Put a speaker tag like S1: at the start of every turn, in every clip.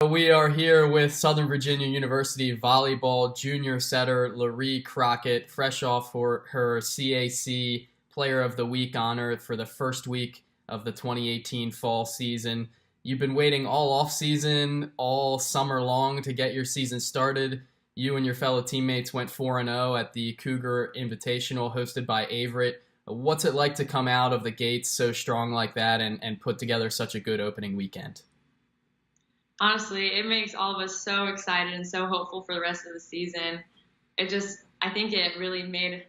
S1: We are here with Southern Virginia University volleyball junior setter LaRee Crockett, fresh off for her CAC Player of the Week honor for the first week of the 2018 fall season. You've been waiting all off season, all summer long to get your season started. You and your fellow teammates went 4-0 at the Cougar Invitational hosted by Averett. What's it like to come out of the gates so strong like that and put together such a good opening weekend?
S2: Honestly, it makes all of us so excited and so hopeful for the rest of the season. I think it really made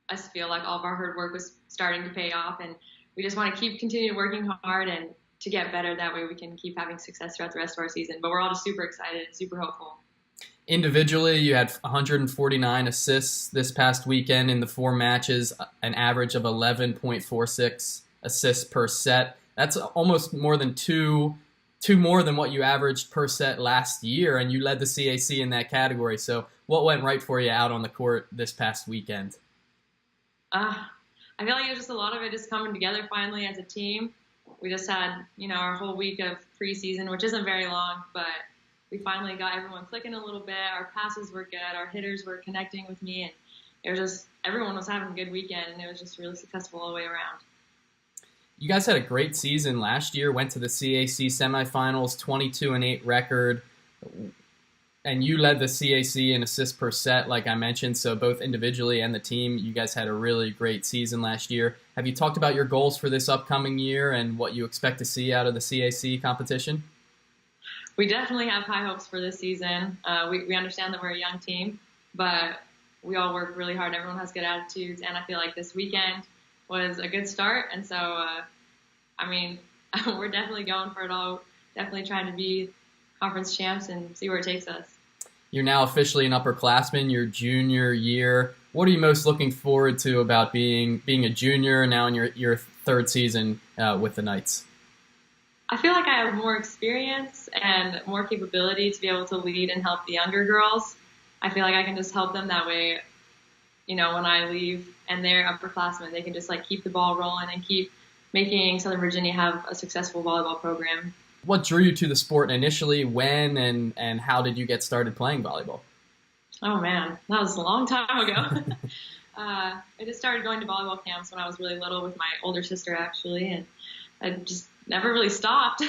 S2: us feel like all of our hard work was starting to pay off, and we just want to continue working hard and to get better. That way we can keep having success throughout the rest of our season. But we're all just super excited and super hopeful.
S1: Individually, you had 149 assists this past weekend in the 4 matches, an average of 11.46 assists per set. That's almost more than two more than what you averaged per set last year, and you led the CAC in that category. So what went right for you out on the court this past weekend?
S2: I feel like it was just a lot of it just coming together finally as a team. We just had, our whole week of preseason, which isn't very long, but we finally got everyone clicking a little bit. Our passes were good. Our hitters were connecting with me, and it was just everyone was having a good weekend, and it was just really successful all the way around.
S1: You guys had a great season last year, went to the CAC semifinals, 22-8 record, and you led the CAC in assists per set, like I mentioned. So both individually and the team, you guys had a really great season last year. Have you talked about your goals for this upcoming year and what you expect to see out of the CAC competition?
S2: We definitely have high hopes for this season. We understand that we're a young team, but we all work really hard. Everyone has good attitudes, and I feel like this weekend was a good start. And so, we're definitely going for it all, definitely trying to be conference champs and see where it takes us.
S1: You're now officially an upperclassman, your junior year. What are you most looking forward to about being a junior now in your third season with the Knights?
S2: I feel like I have more experience and more capability to be able to lead and help the younger girls. I feel like I can just help them that way. When I leave and they're upperclassmen, they can just keep the ball rolling and keep making Southern Virginia have a successful volleyball program.
S1: What drew you to the sport initially? When and how did you get started playing volleyball?
S2: Oh man, that was a long time ago. I just started going to volleyball camps when I was really little with my older sister actually, and I just never really stopped.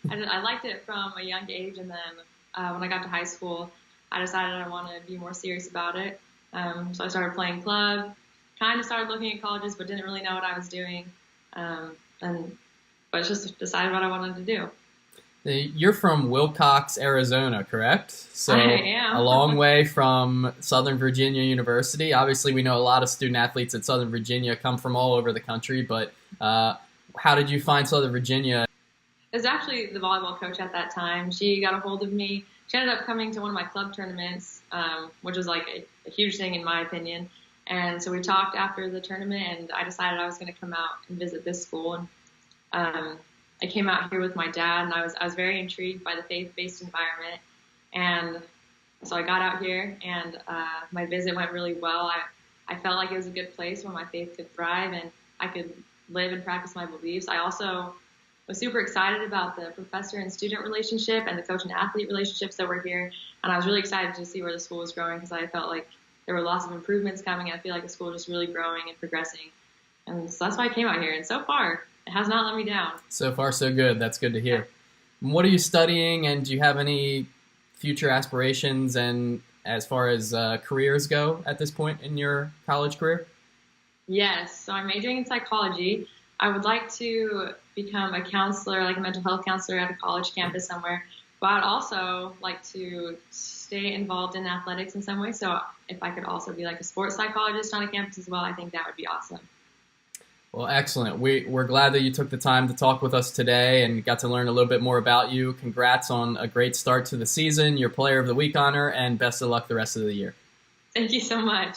S2: I liked it from a young age, and then when I got to high school, I decided I wanted to be more serious about it. So I started playing club, kind of started looking at colleges, but didn't really know what I was doing. But just decided what I wanted to do.
S1: You're from Wilcox, Arizona, correct? So
S2: I am.
S1: A long way from Southern Virginia University. Obviously, we know a lot of student athletes at Southern Virginia come from all over the country, but how did you find Southern Virginia?
S2: It was actually the volleyball coach at that time. She got a hold of me. She ended up coming to one of my club tournaments, which was a huge thing in my opinion. And so we talked after the tournament, and I decided I was going to come out and visit this school. And I came out here with my dad, and I was very intrigued by the faith-based environment. And so I got out here, and my visit went really well. I felt like it was a good place where my faith could thrive and I could live and practice my beliefs. I also was super excited about the professor and student relationship and the coach and athlete relationships that were here. And I was really excited to see where the school was growing because I felt like there were lots of improvements coming. I feel like the school was just really growing and progressing. And so that's why I came out here. And so far, it has not let me down.
S1: So far, so good. That's good to hear. What are you studying, and do you have any future aspirations and as far as careers go at this point in your college career?
S2: Yes. So I'm majoring in psychology. I would like to become a counselor, like a mental health counselor at a college campus somewhere. But I'd also like to stay involved in athletics in some way. So if I could also be like a sports psychologist on a campus as well, I think that would be awesome.
S1: Well, excellent. We're glad that you took the time to talk with us today and got to learn a little bit more about you. Congrats on a great start to the season, your Player of the Week honor, and best of luck the rest of the year.
S2: Thank you so much.